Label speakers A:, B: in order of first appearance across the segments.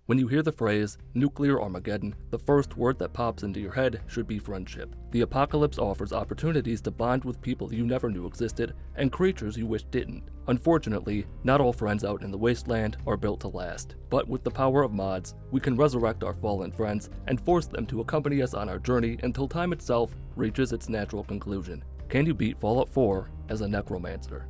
A: When you hear the phrase, nuclear Armageddon, the first word that pops into your head should be friendship. The apocalypse offers opportunities to bond with people you never knew existed, and creatures you wish didn't. Unfortunately, not all friends out in the wasteland are built to last, but with the power of mods, we can resurrect our fallen friends and force them to accompany us on our journey until time itself reaches its natural conclusion. Can you beat Fallout 4 as a Necromancer?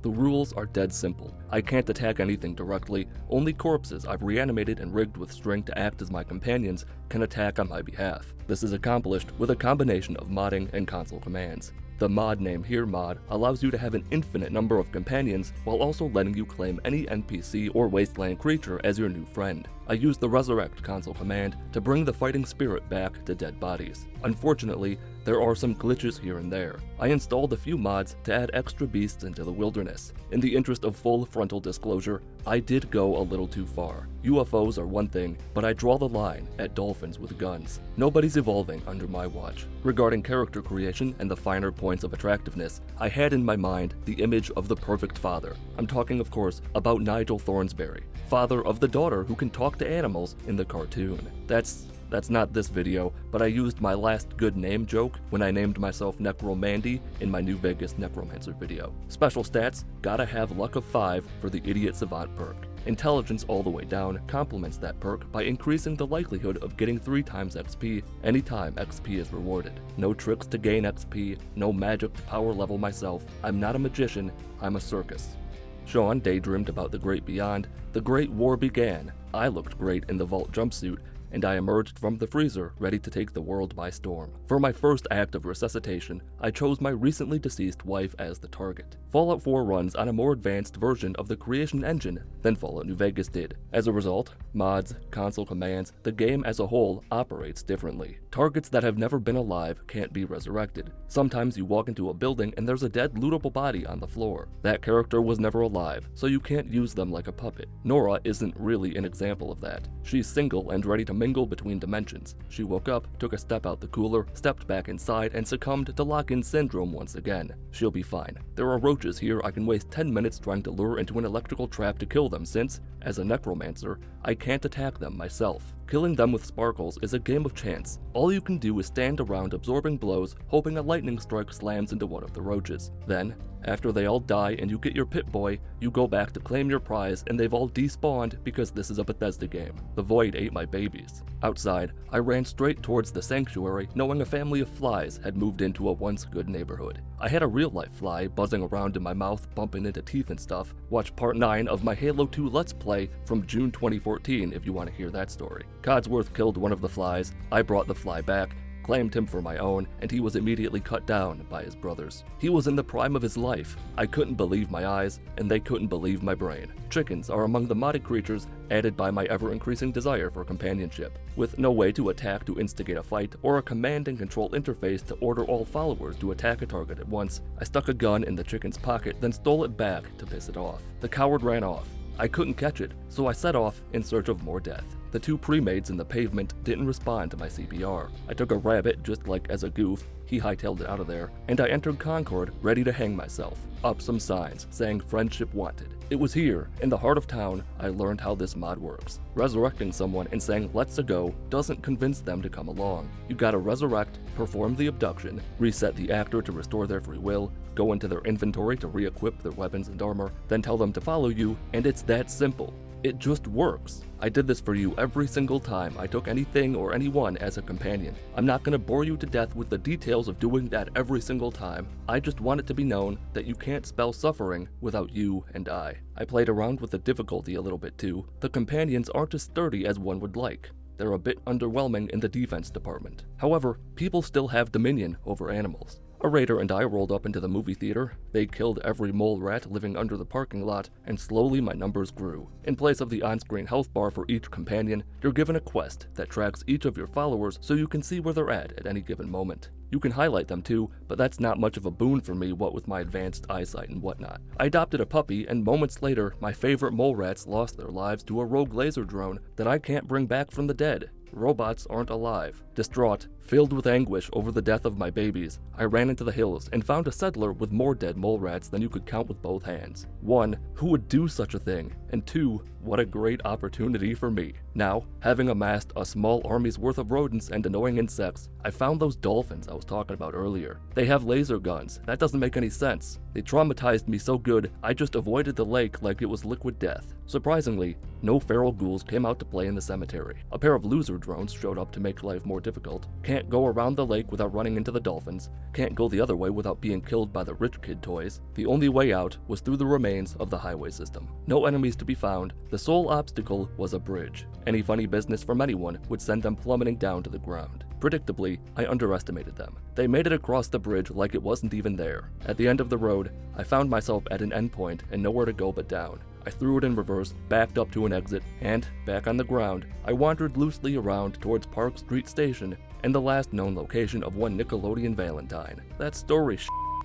A: The rules are dead simple. I can't attack anything directly, only corpses I've reanimated and rigged with string to act as my companions can attack on my behalf. This is accomplished with a combination of modding and console commands. The mod name here mod allows you to have an infinite number of companions while also letting you claim any NPC or wasteland creature as your new friend. I used the resurrect console command to bring the fighting spirit back to dead bodies. Unfortunately, there are some glitches here and there. I installed a few mods to add extra beasts into the wilderness. In the interest of full frontal disclosure, I did go a little too far. UFOs are one thing, but I draw the line at dolphins with guns. Nobody's evolving under my watch. Regarding character creation and the finer points of attractiveness, I had in my mind the image of the perfect father. I'm talking, of course, about Nigel Thornsberry, father of the daughter who can talk to animals in the cartoon. That's not this video, but I used my last good name joke when I named myself Necromandy in my New Vegas Necromancer video. Special stats, gotta have luck of 5 for the Idiot Savant perk. Intelligence all the way down complements that perk by increasing the likelihood of getting 3 times XP anytime XP is rewarded. No tricks to gain XP, no magic to power level myself. I'm not a magician, I'm a circus. Sean daydreamed about the great beyond. The Great War began. I looked great in the vault jumpsuit, and I emerged from the freezer ready to take the world by storm. For my first act of resuscitation, I chose my recently deceased wife as the target. Fallout 4 runs on a more advanced version of the creation engine than Fallout New Vegas did. As a result, mods, console commands, the game as a whole operates differently. Targets that have never been alive can't be resurrected. Sometimes you walk into a building and there's a dead lootable body on the floor. That character was never alive, so you can't use them like a puppet. Nora isn't really an example of that. She's single and ready to mingle between dimensions. She woke up, took a step out the cooler, stepped back inside, and succumbed to lock-in syndrome once again. She'll be fine. There are roaches here I can waste 10 minutes trying to lure into an electrical trap to kill them since, as a necromancer, I can't attack them myself. Killing them with sparkles is a game of chance. All you can do is stand around absorbing blows, hoping a lightning strike slams into one of the roaches. Then, after they all die and you get your Pip-Boy, you go back to claim your prize and they've all despawned because this is a Bethesda game. The void ate my babies. Outside, I ran straight towards the sanctuary knowing a family of flies had moved into a once good neighborhood. I had a real-life fly buzzing around in my mouth, bumping into teeth and stuff. Watch part 9 of my Halo 2 Let's Play from June 2014 if you want to hear that story. Codsworth killed one of the flies, I brought the fly back, claimed him for my own, and he was immediately cut down by his brothers. He was in the prime of his life. I couldn't believe my eyes, and they couldn't believe my brain. Chickens are among the modded creatures added by my ever-increasing desire for companionship. With no way to attack to instigate a fight, or a command and control interface to order all followers to attack a target at once, I stuck a gun in the chicken's pocket, then stole it back to piss it off. The coward ran off. I couldn't catch it, so I set off in search of more death. The 2 pre-mades in the pavement didn't respond to my CPR. I took a rabbit just like as a goof, he hightailed it out of there, and I entered Concord ready to hang myself. Up some signs saying friendship wanted. It was here, in the heart of town, I learned how this mod works. Resurrecting someone and saying let's go doesn't convince them to come along. You gotta resurrect, perform the abduction, reset the actor to restore their free will, go into their inventory to re-equip their weapons and armor, then tell them to follow you, and it's that simple. It just works. I did this for you every single time I took anything or anyone as a companion. I'm not gonna bore you to death with the details of doing that every single time. I just want it to be known that you can't spell suffering without you and I. I played around with the difficulty a little bit too. The companions aren't as sturdy as one would like. They're a bit underwhelming in the defense department. However, people still have dominion over animals. A raider and I rolled up into the movie theater. They killed every mole rat living under the parking lot, and slowly my numbers grew. In place of the on-screen health bar for each companion, you're given a quest that tracks each of your followers so you can see where they're at any given moment. You can highlight them too, but that's not much of a boon for me what with my advanced eyesight and whatnot. I adopted a puppy, and moments later, my favorite mole rats lost their lives to a rogue laser drone that I can't bring back from the dead. robots aren't alive. Distraught, filled with anguish over the death of my babies, I ran into the hills and found a settler with more dead mole rats than you could count with both hands. 1. Who would do such a thing? And 2. What a great opportunity for me. Now, having amassed a small army's worth of rodents and annoying insects, I found those dolphins I was talking about earlier. They have laser guns. That doesn't make any sense. They traumatized me so good, I just avoided the lake like it was liquid death. Surprisingly, no feral ghouls came out to play in the cemetery. A pair of loser drones showed up to make life more difficult. Can't go around the lake without running into the dolphins. Can't go the other way without being killed by the rich kid toys. The only way out was through the remains of the highway system. No enemies to be found. The sole obstacle was a bridge. Any funny business from anyone would send them plummeting down to the ground. Predictably, I underestimated them. They made it across the bridge like it wasn't even there. At the end of the road, I found myself at an endpoint and nowhere to go but down. I threw it in reverse, backed up to an exit, and, back on the ground, I wandered loosely around towards Park Street Station and the last known location of one Nickelodeon Valentine. That story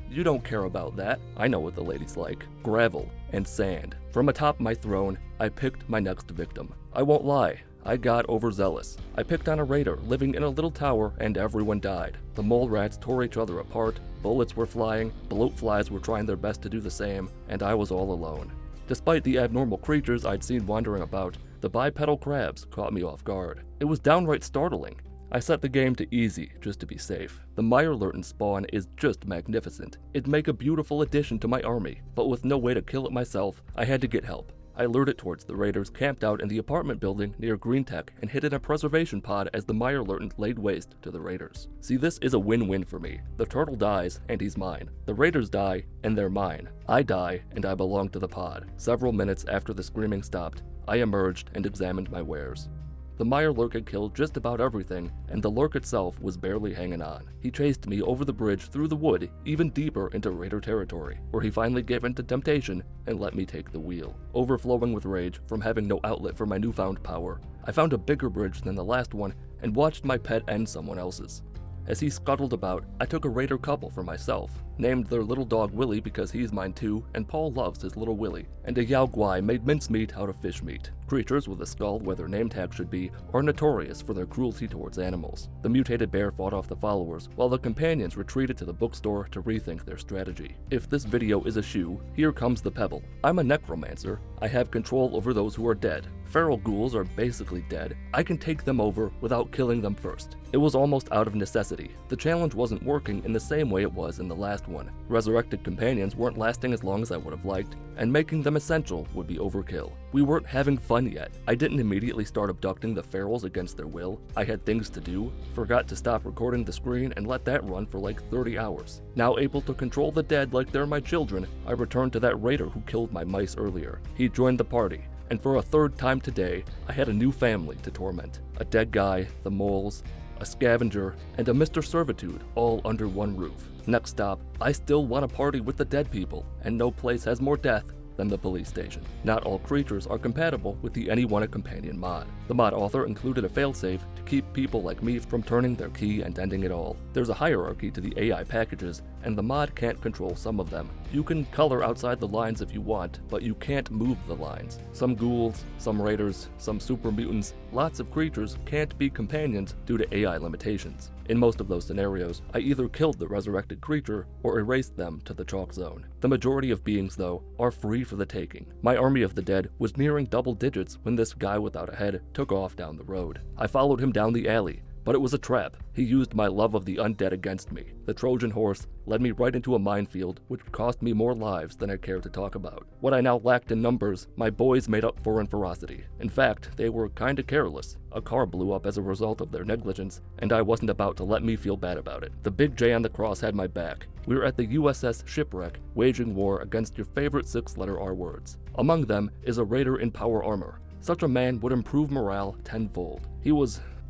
A: you don't care about that. I know what the ladies like. Gravel and sand. From atop my throne, I picked my next victim. I won't lie, I got overzealous. I picked on a raider living in a little tower and everyone died. The mole rats tore each other apart, bullets were flying, bloat flies were trying their best to do the same, and I was all alone. Despite the abnormal creatures I'd seen wandering about, the bipedal crabs caught me off guard. It was downright startling. I set the game to easy, just to be safe. The Mirelurk spawn is just magnificent. It'd make a beautiful addition to my army, but with no way to kill it myself, I had to get help. I lured it towards the raiders camped out in the apartment building near Green Tech and hid in a preservation pod as the Mirelurk laid waste to the raiders. See, this is a win-win for me. The turtle dies, and he's mine. The raiders die, and they're mine. I die, and I belong to the pod. Several minutes after the screaming stopped, I emerged and examined my wares. The Mirelurk had killed just about everything, and the lurk itself was barely hanging on. He chased me over the bridge through the wood, even deeper into raider territory, where he finally gave in to temptation and let me take the wheel. Overflowing with rage from having no outlet for my newfound power, I found a bigger bridge than the last one and watched my pet end someone else's. As he scuttled about, I took a raider couple for myself, named their little dog Willie because he's mine too, and Paul loves his little Willie, and a Yao Guai made mincemeat out of fish meat. Creatures with a skull where their name tag should be are notorious for their cruelty towards animals. The mutated bear fought off the followers, while the companions retreated to the bookstore to rethink their strategy. If this video is a shoe, here comes the pebble. I'm a necromancer. I have control over those who are dead. Feral ghouls are basically dead. I can take them over without killing them first. It was almost out of necessity. The challenge wasn't working in the same way it was in the last one. Resurrected companions weren't lasting as long as I would have liked, and making them essential would be overkill. We weren't having fun yet. I didn't immediately start abducting the ferals against their will. I had things to do, forgot to stop recording the screen and let that run for like 30 hours. Now able to control the dead like they're my children, I returned to that raider who killed my mice earlier. He joined the party, and for a third time today, I had a new family to torment. A dead guy, the moles, a scavenger, and a Mr. Servitude, all under one roof. Next stop, I still want to party with the dead people, and no place has more death than the police station. Not all creatures are compatible with the Any Want a Companion mod. The mod author included a failsafe to keep people like me from turning their key and ending it all. There's a hierarchy to the AI packages, and the mod can't control some of them. You can color outside the lines if you want, but you can't move the lines. Some ghouls, some raiders, some super mutants, lots of creatures can't be companions due to AI limitations. In most of those scenarios, I either killed the resurrected creature or erased them to the chalk zone. The majority of beings, though, are free for the taking. My army of the dead was nearing double digits when this guy without a head took off down the road. I followed him down the alley, but it was a trap. He used my love of the undead against me. The Trojan horse led me right into a minefield, which cost me more lives than I care to talk about. What I now lacked in numbers, my boys made up for in ferocity. In fact, they were kinda careless. A car blew up as a result of their negligence, and I wasn't about to let me feel bad about it. The big J on the cross had my back. We were at the USS Shipwreck, waging war against your favorite 6-letter R words. Among them is a raider in power armor. Such a man would improve morale tenfold.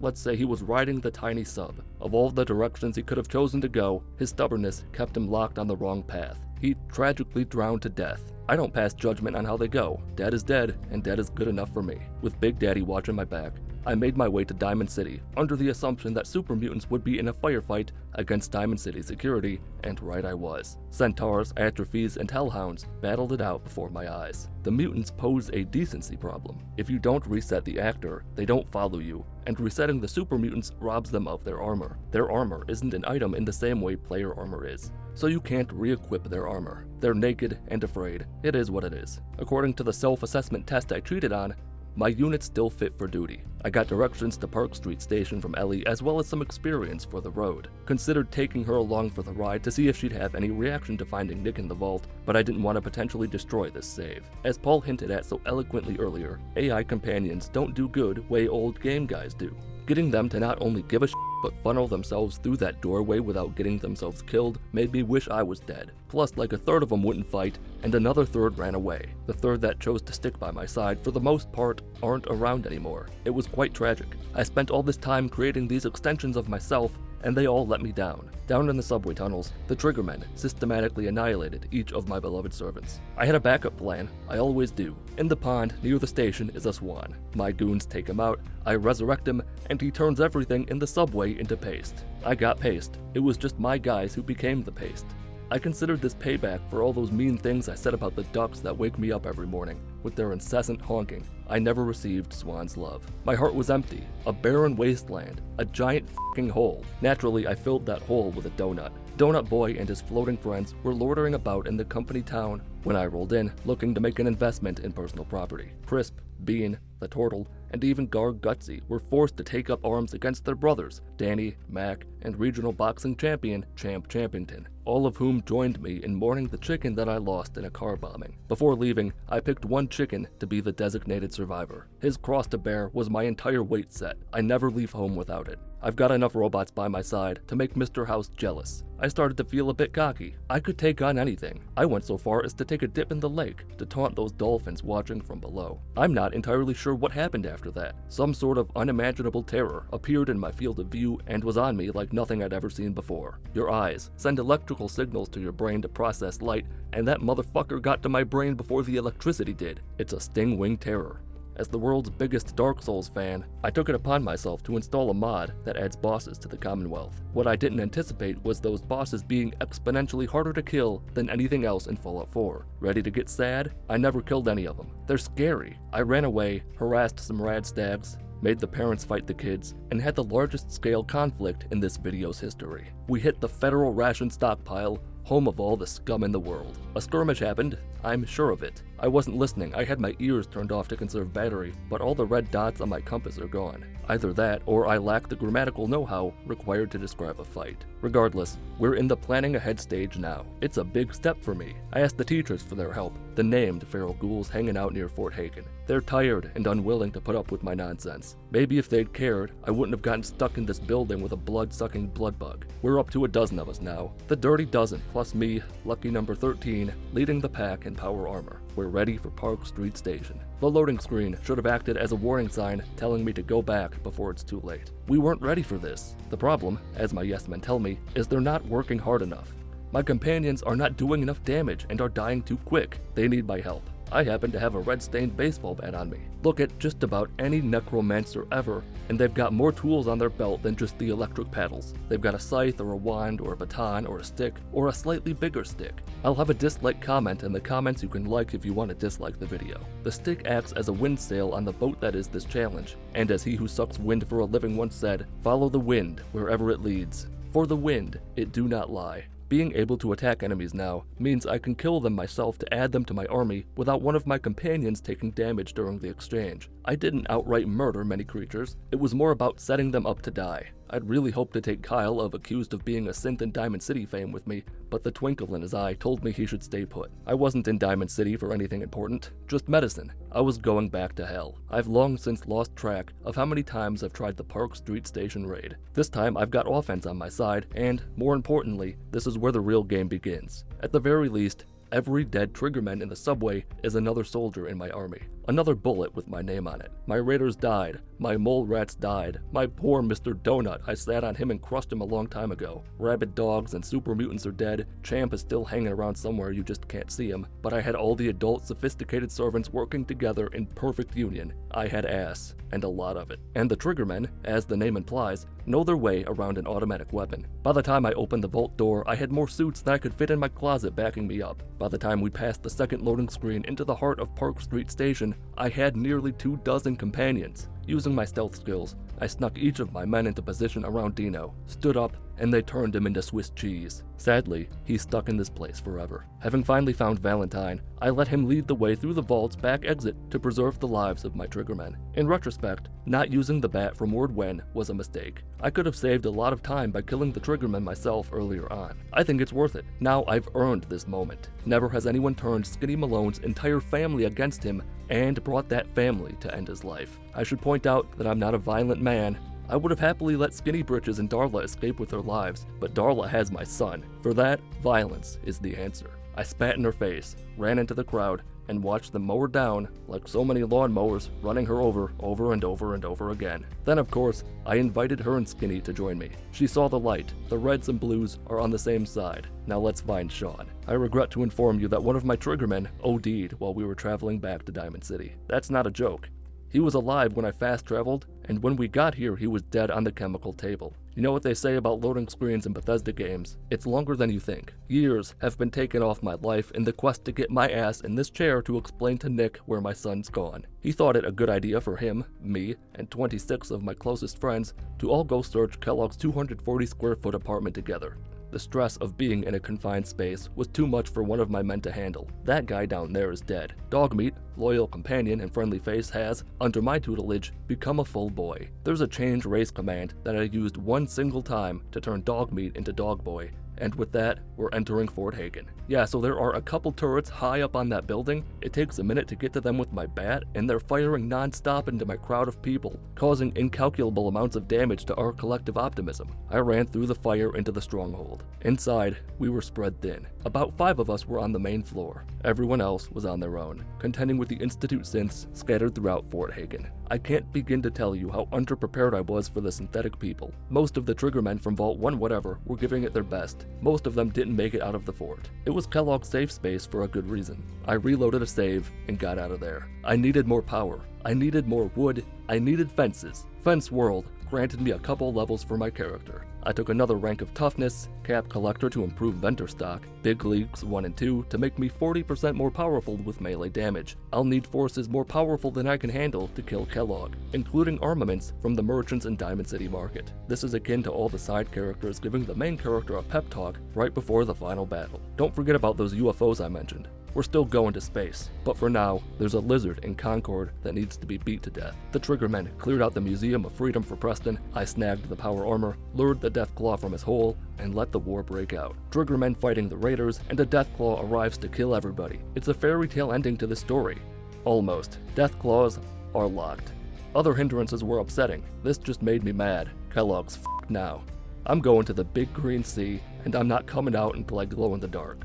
A: Let's say he was riding the tiny sub. Of all the directions he could have chosen to go, his stubbornness kept him locked on the wrong path. He tragically drowned to death. I don't pass judgment on how they go. Dead is dead, and dead is good enough for me. With Big Daddy watching my back, I made my way to Diamond City under the assumption that super mutants would be in a firefight against Diamond City security, and right I was. Centaurs, atrophies, and hellhounds battled it out before my eyes. The mutants pose a decency problem. If you don't reset the actor, they don't follow you, and resetting the super mutants robs them of their armor. Their armor isn't an item in the same way player armor is, so you can't re-equip their armor. They're naked and afraid. It is what it is. According to the self-assessment test I treated on, my unit's still fit for duty. I got directions to Park Street Station from Ellie as well as some experience for the road. Considered taking her along for the ride to see if she'd have any reaction to finding Nick in the vault, but I didn't want to potentially destroy this save. As Paul hinted at so eloquently earlier, AI companions don't do good way old game guys do. Getting them to not only give a shit but funnel themselves through that doorway without getting themselves killed made me wish I was dead. Plus, like a third of them wouldn't fight, and another third ran away. The third that chose to stick by my side, for the most part, aren't around anymore. It was quite tragic. I spent all this time creating these extensions of myself, and they all let me down. Down in the subway tunnels, the Triggermen systematically annihilated each of my beloved servants. I had a backup plan, I always do. In the pond near the station is a swan. My goons take him out, I resurrect him, and he turns everything in the subway into paste. I got paste. It was just my guys who became the paste. I considered this payback for all those mean things I said about the ducks that wake me up every morning with their incessant honking. I never received Swan's love. My heart was empty, a barren wasteland, a giant f***ing hole. Naturally, I filled that hole with a donut. Donut Boy and his floating friends were loitering about in the company town when I rolled in, looking to make an investment in personal property. Crisp, Bean, the Turtle, and even Garg Gutsy were forced to take up arms against their brothers, Danny, Mac, and regional boxing champion Champ Champington, all of whom joined me in mourning the chicken that I lost in a car bombing. Before leaving, I picked one chicken to be the designated survivor. His cross to bear was my entire weight set. I never leave home without it. I've got enough robots by my side to make Mr. House jealous. I started to feel a bit cocky. I could take on anything. I went so far as to take a dip in the lake to taunt those dolphins watching from below. I'm not entirely sure what happened after that. Some sort of unimaginable terror appeared in my field of view and was on me like nothing I'd ever seen before. Your eyes send electrical signals to your brain to process light, and that motherfucker got to my brain before the electricity did. It's a sting-wing terror. As the world's biggest Dark Souls fan, I took it upon myself to install a mod that adds bosses to the Commonwealth. What I didn't anticipate was those bosses being exponentially harder to kill than anything else in Fallout 4. Ready to get sad? I never killed any of them. They're scary. I ran away, harassed some rad stags, made the parents fight the kids, and had the largest scale conflict in this video's history. We hit the federal ration stockpile, home of all the scum in the world. A skirmish happened, I'm sure of it. I wasn't listening, I had my ears turned off to conserve battery, but all the red dots on my compass are gone. Either that, or I lack the grammatical know-how required to describe a fight. Regardless, we're in the planning ahead stage now. It's a big step for me. I asked the teachers for their help, the named feral ghouls hanging out near Fort Hagen. They're tired and unwilling to put up with my nonsense. Maybe if they'd cared, I wouldn't have gotten stuck in this building with a blood-sucking blood bug. We're up to a dozen of us now. The dirty dozen, plus me, lucky number 13, leading the pack in power armor. We're ready for Park Street Station. The loading screen should have acted as a warning sign telling me to go back before it's too late. We weren't ready for this. The problem, as my yes men tell me, is they're not working hard enough. My companions are not doing enough damage and are dying too quick. They need my help. I happen to have a red-stained baseball bat on me. Look at just about any necromancer ever, and they've got more tools on their belt than just the electric paddles. They've got a scythe or a wand or a baton or a stick or a slightly bigger stick. I'll have a dislike comment in the comments you can like if you want to dislike the video. The stick acts as a wind sail on the boat that is this challenge, and as he who sucks wind for a living once said, follow the wind wherever it leads. For the wind, it do not lie. Being able to attack enemies now means I can kill them myself to add them to my army without one of my companions taking damage during the exchange. I didn't outright murder many creatures, it was more about setting them up to die. I'd really hoped to take Kyle of accused of being a synth in Diamond City fame with me, but the twinkle in his eye told me he should stay put. I wasn't in Diamond City for anything important, just medicine. I was going back to hell. I've long since lost track of how many times I've tried the Park Street Station raid. This time I've got offense on my side, and, more importantly, this is where the real game begins. At the very least, every dead Triggerman in the subway is another soldier in my army. Another bullet with my name on it. My raiders died. My mole rats died. My poor Mr. Donut, I sat on him and crushed him a long time ago. Rabid dogs and super mutants are dead. Champ is still hanging around somewhere, you just can't see him. But I had all the adult, sophisticated servants working together in perfect union. I had ass, and a lot of it. And the triggermen, as the name implies, know their way around an automatic weapon. By the time I opened the vault door, I had more suits than I could fit in my closet backing me up. By the time we passed the second loading screen into the heart of Park Street Station, I had nearly 24 companions. Using my stealth skills, I snuck each of my men into position around Dino, stood up, and they turned him into Swiss cheese. Sadly, he's stuck in this place forever. Having finally found Valentine, I let him lead the way through the vault's back exit to preserve the lives of my triggermen. In retrospect, not using the bat from Word When was a mistake. I could have saved a lot of time by killing the triggermen myself earlier on. I think it's worth it. Now I've earned this moment. Never has anyone turned Skinny Malone's entire family against him and brought that family to end his life. I should point out that I'm not a violent man. I would have happily let Skinny Britches and Darla escape with their lives, but Darla has my son. For that, violence is the answer. I spat in her face, ran into the crowd, and watched them mow her down like so many lawnmowers, running her over and over again. Then, of course, I invited her and Skinny to join me. She saw the light. The reds and blues are on the same side. Now let's find Sean. I regret to inform you that one of my triggermen OD'd while we were traveling back to Diamond City. That's not a joke. He was alive when I fast traveled, and when we got here, he was dead on the chemical table. You know what they say about loading screens in Bethesda games? It's longer than you think. Years have been taken off my life in the quest to get my ass in this chair to explain to Nick where my son's gone. He thought it a good idea for him, me, and 26 of my closest friends to all go search Kellogg's 240 square foot apartment together. The stress of being in a confined space was too much for one of my men to handle. That guy down there is dead. Dogmeat, loyal companion and friendly face, has, under my tutelage, become a full boy. There's a change race command that I used one single time to turn Dogmeat into Dogboy. And with that, we're entering Fort Hagen. Yeah, so there are a couple turrets high up on that building. It takes a minute to get to them with my bat, and they're firing non-stop into my crowd of people, causing incalculable amounts of damage to our collective optimism. I ran through the fire into the stronghold. Inside, we were spread thin. About 5 of us were on the main floor. Everyone else was on their own, contending with the Institute synths scattered throughout Fort Hagen. I can't begin to tell you how underprepared I was for the synthetic people. Most of the triggermen from Vault 1 whatever were giving it their best. Most of them didn't make it out of the fort. It was Kellogg's safe space for a good reason. I reloaded a save and got out of there. I needed more power. I needed more wood. I needed fences. Fence World granted me a couple levels for my character. I took another rank of toughness, cap collector to improve vendor stock, big leagues 1 and 2 to make me 40% more powerful with melee damage. I'll need forces more powerful than I can handle to kill Kellogg, including armaments from the merchants in Diamond City Market. This is akin to all the side characters giving the main character a pep talk right before the final battle. Don't forget about those UFOs I mentioned. We're still going to space, but for now, there's a lizard in Concord that needs to be beat to death. The triggermen cleared out the Museum of Freedom for Preston, I snagged the power armor, lured the Deathclaw from his hole, and let the war break out. Triggermen fighting the raiders, and a Deathclaw arrives to kill everybody. It's a fairy tale ending to this story. Almost. Deathclaws are locked. Other hindrances were upsetting. This just made me mad. Kellogg's f***ed now. I'm going to the big green sea, and I'm not coming out until I glow in the dark.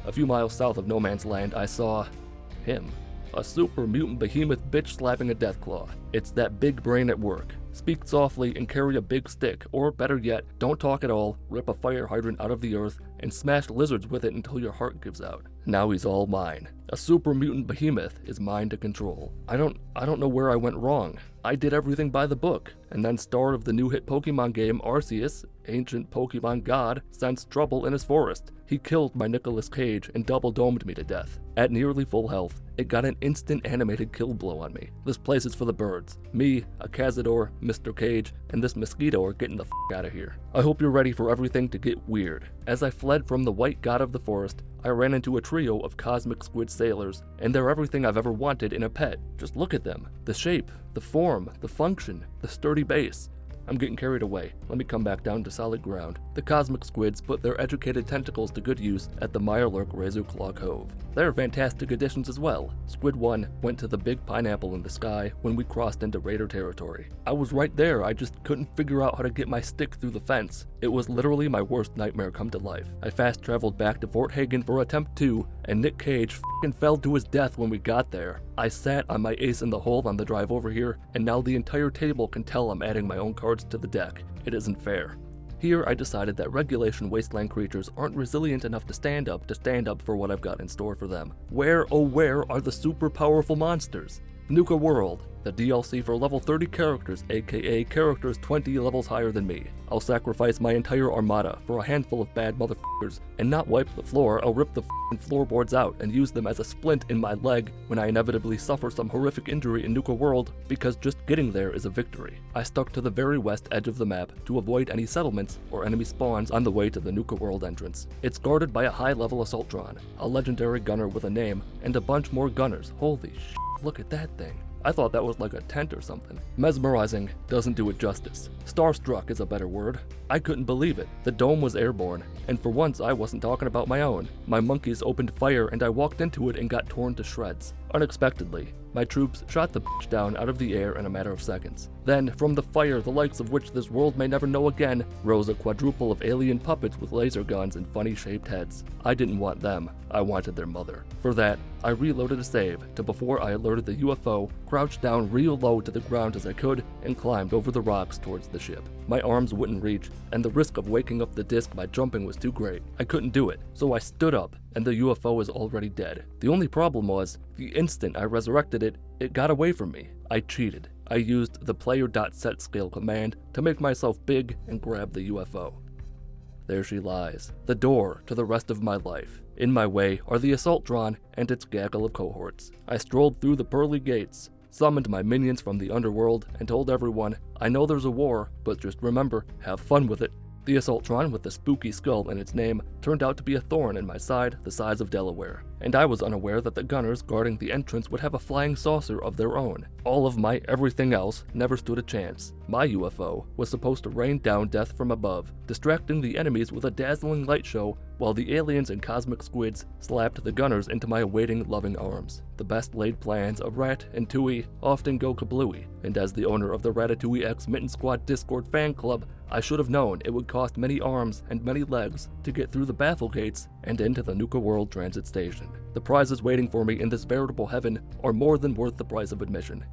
A: A few miles south of No Man's Land, I saw him. A super mutant behemoth bitch slapping a Deathclaw. It's that big brain at work. Speak softly and carry a big stick, or better yet, don't talk at all, rip a fire hydrant out of the earth, and smash lizards with it until your heart gives out. Now he's all mine. A super mutant behemoth is mine to control. I don't know where I went wrong. I did everything by the book, and then star of the new hit Pokemon game Arceus, ancient Pokemon god, sensed trouble in his forest. He killed my Nicolas Cage and double-domed me to death. At nearly full health, it got an instant animated kill blow on me. This place is for the birds. Me, a Cazador, Mr. Cage, and this mosquito are getting the f*** out of here. I hope you're ready for everything to get weird. As I fled from the white god of the forest, I ran into a trio of cosmic squid sailors, and they're everything I've ever wanted in a pet. Just look at them. The shape, the form, the function, the sturdy base. I'm getting carried away. Let me come back down to solid ground. The cosmic squids put their educated tentacles to good use at the Mirelurk Razorclaw Cove. They're fantastic additions as well. Squid 1 went to the big pineapple in the sky when we crossed into raider territory. I was right there, I just couldn't figure out how to get my stick through the fence. It was literally my worst nightmare come to life. I fast traveled back to Fort Hagen for attempt 2, and Nick Cage f***ing fell to his death when we got there. I sat on my ace in the hole on the drive over here, and now the entire table can tell I'm adding my own cards to the deck. It isn't fair. Here I decided that regulation wasteland creatures aren't resilient enough to stand up for what I've got in store for them. Where, oh where, are the super powerful monsters? Nuka-World, the DLC for level 30 characters, aka characters 20 levels higher than me. I'll sacrifice my entire armada for a handful of bad motherfuckers and not wipe the floor. I'll rip the f***ing floorboards out and use them as a splint in my leg when I inevitably suffer some horrific injury in Nuka-World, because just getting there is a victory. I stuck to the very west edge of the map to avoid any settlements or enemy spawns on the way to the Nuka-World entrance. It's guarded by a high-level assaultron, a legendary gunner with a name, and a bunch more gunners. Holy shit. Look at that thing. I thought that was like a tent or something. Mesmerizing doesn't do it justice. Starstruck is a better word. I couldn't believe it. The dome was airborne, and for once I wasn't talking about my own. My monkeys opened fire and I walked into it and got torn to shreds. Unexpectedly, my troops shot the bitch down out of the air in a matter of seconds. Then, from the fire, the likes of which this world may never know again, rose a quadruple of alien puppets with laser guns and funny-shaped heads. I didn't want them, I wanted their mother. For that, I reloaded a save to before I alerted the UFO, crouched down real low to the ground as I could, and climbed over the rocks towards the ship. My arms wouldn't reach, and the risk of waking up the disc by jumping was too great. I couldn't do it, so I stood up, and the UFO was already dead. The only problem was, the instant I resurrected it, it got away from me. I cheated. I used the player.setScale command to make myself big and grab the UFO. There she lies, the door to the rest of my life. In my way are the assaultron and its gaggle of cohorts. I strolled through the pearly gates, summoned my minions from the underworld, and told everyone, I know there's a war, but just remember, have fun with it. The assaultron with the spooky skull in its name turned out to be a thorn in my side the size of Delaware, and I was unaware that the gunners guarding the entrance would have a flying saucer of their own. All of my everything else never stood a chance. My UFO was supposed to rain down death from above, distracting the enemies with a dazzling light show, while the aliens and cosmic squids slapped the gunners into my awaiting loving arms. The best laid plans of Rat and Tui often go kablooey, and as the owner of the Ratatouille X Mitten Squad Discord fan club, I should have known it would cost many arms and many legs to get through the baffle gates and into the Nuka-World transit station. The prizes waiting for me in this veritable heaven are more than worth the price of admission.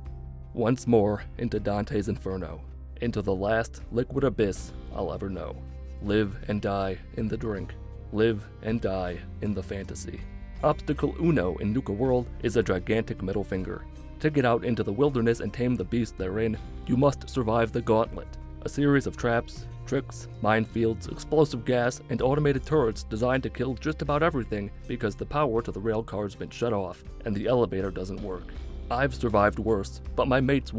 A: Once more into Dante's Inferno, into the last liquid abyss I'll ever know. Live and die in the drink. Live and die in the fantasy. Obstacle Uno in Nuka-World is a gigantic middle finger. To get out into the wilderness and tame the beast therein, you must survive the gauntlet, a series of traps, tricks, minefields, explosive gas, and automated turrets designed to kill just about everything because the power to the rail car's been shut off and the elevator doesn't work. I've survived worse, but my mates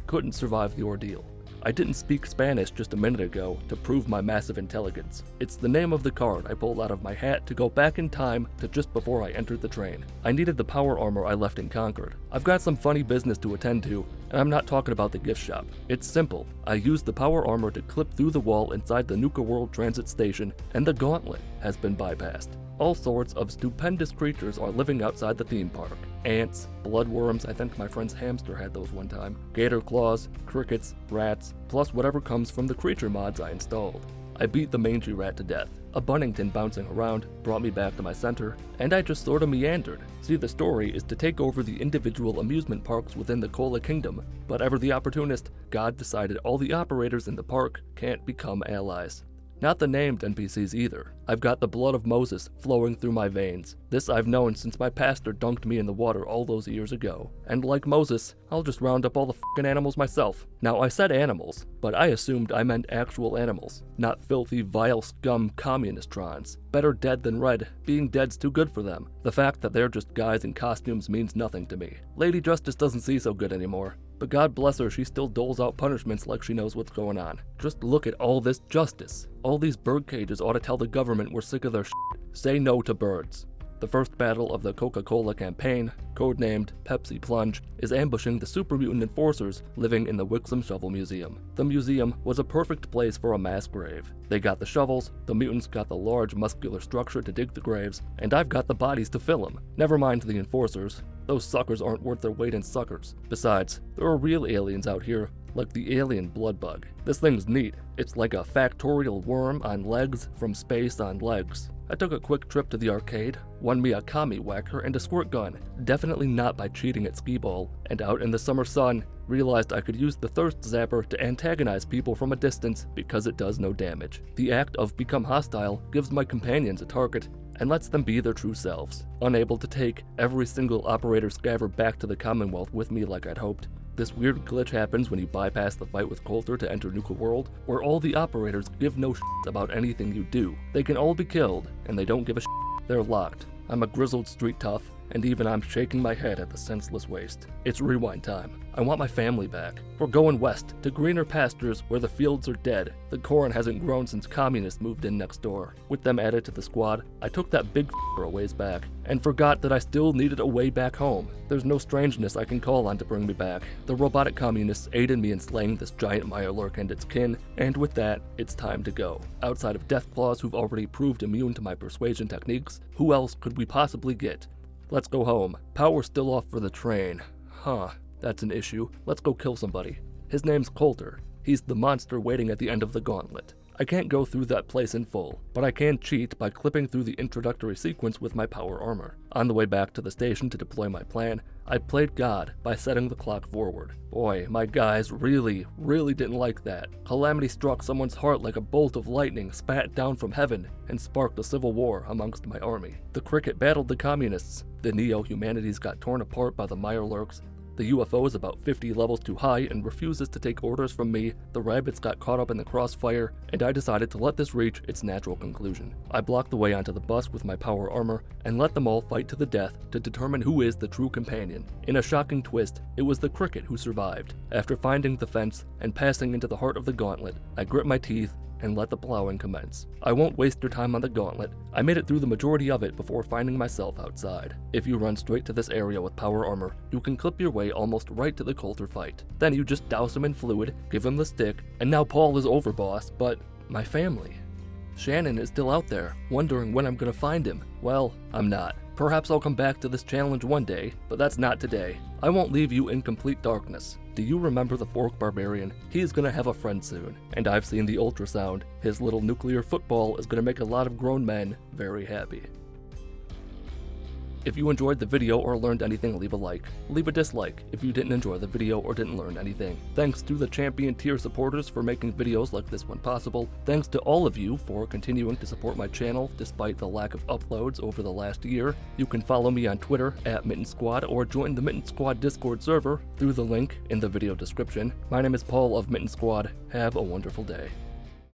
A: couldn't survive the ordeal. I didn't speak Spanish just a minute ago to prove my massive intelligence. It's the name of the card I pulled out of my hat to go back in time to just before I entered the train. I needed the power armor I left in Concord. I've got some funny business to attend to, and I'm not talking about the gift shop. It's simple. I used the power armor to clip through the wall inside the Nuka-World transit station, and the gauntlet has been bypassed. All sorts of stupendous creatures are living outside the theme park. Ants, bloodworms, I think my friend's hamster had those one time, gator claws, crickets, rats, plus whatever comes from the creature mods I installed. I beat the mangy rat to death. A Bunnington bouncing around brought me back to my center, and I just sort of meandered. See, the story is to take over the individual amusement parks within the Cola Kingdom, but ever the opportunist, God decided all the operators in the park can't become allies. Not the named NPCs either. I've got the blood of Moses flowing through my veins. This I've known since my pastor dunked me in the water all those years ago. And like Moses, I'll just round up all the f***ing animals myself. Now I said animals, but I assumed I meant actual animals, not filthy, vile scum communistrons. Better dead than red, being dead's too good for them. The fact that they're just guys in costumes means nothing to me. Lady Justice doesn't see so good anymore. But God bless her, she still doles out punishments like she knows what's going on. Just look at all this justice. All these bird cages ought to tell the government we're sick of their shit. Say no to birds. The first battle of the Coca-Cola campaign, codenamed Pepsi Plunge, is ambushing the super mutant enforcers living in the Wixom Shovel Museum. The museum was a perfect place for a mass grave. They got the shovels, the mutants got the large muscular structure to dig the graves, and I've got the bodies to fill them. Never mind the enforcers. Those suckers aren't worth their weight in suckers. Besides, there are real aliens out here, like the alien blood bug. This thing's neat. It's like a factorial worm on legs from space on legs. I took a quick trip to the arcade, won me a kami whacker and a squirt gun, definitely not by cheating at skee-ball, and out in the summer sun, realized I could use the thirst zapper to antagonize people from a distance because it does no damage. The act of become hostile gives my companions a target and lets them be their true selves. Unable to take every single operator scaver back to the Commonwealth with me like I'd hoped, this weird glitch happens when you bypass the fight with Coulter to enter Nuka-World, where all the operators give no shits about anything you do. They can all be killed, and they don't give a shit. They're locked. I'm a grizzled street tough, and even I'm shaking my head at the senseless waste. It's rewind time. I want my family back. We're going west, to greener pastures where the fields are dead. The corn hasn't grown since communists moved in next door. With them added to the squad, I took that big a ways back, and forgot that I still needed a way back home. There's no strangeness I can call on to bring me back. The robotic communists aided me in slaying this giant Mirelurk and its kin, and with that, it's time to go. Outside of Deathclaws who've already proved immune to my persuasion techniques, who else could we possibly get? Let's go home. Power's still off for the train. Huh, that's an issue. Let's go kill somebody. His name's Coulter. He's the monster waiting at the end of the gauntlet. I can't go through that place in full, but I can cheat by clipping through the introductory sequence with my power armor. On the way back to the station to deploy my plan, I played God by setting the clock forward. Boy, my guys really didn't like that. Calamity struck someone's heart like a bolt of lightning spat down from heaven and sparked a civil war amongst my army. The cricket battled the communists. The neo-humanities got torn apart by the Mirelurks. The UFO is about 50 levels too high and refuses to take orders from me. The rabbits got caught up in the crossfire, and I decided to let this reach its natural conclusion. I blocked the way onto the bus with my power armor and let them all fight to the death to determine who is the true companion. In a shocking twist, it was the cricket who survived. After finding the fence and passing into the heart of the gauntlet, I grit my teeth and let the plowing commence. I won't waste your time on the gauntlet. I made it through the majority of it before finding myself outside. If you run straight to this area with power armor, you can clip your way almost right to the Coulter fight. Then you just douse him in fluid, give him the stick, and now Paul is overboss, but my family. Shannon is still out there, wondering when I'm gonna find him. Well, I'm not. Perhaps I'll come back to this challenge one day, but that's not today. I won't leave you in complete darkness. Do you remember the Fork Barbarian? He's gonna have a friend soon. And I've seen the ultrasound. His little nuclear football is gonna make a lot of grown men very happy. If you enjoyed the video or learned anything, leave a like. Leave a dislike if you didn't enjoy the video or didn't learn anything. Thanks to the champion tier supporters for making videos like this one possible. Thanks to all of you for continuing to support my channel despite the lack of uploads over the last year. You can follow me on Twitter at Mitten Squad or join the Mitten Squad Discord server through the link in the video description. My name is Paul of Mitten Squad. Have a wonderful day.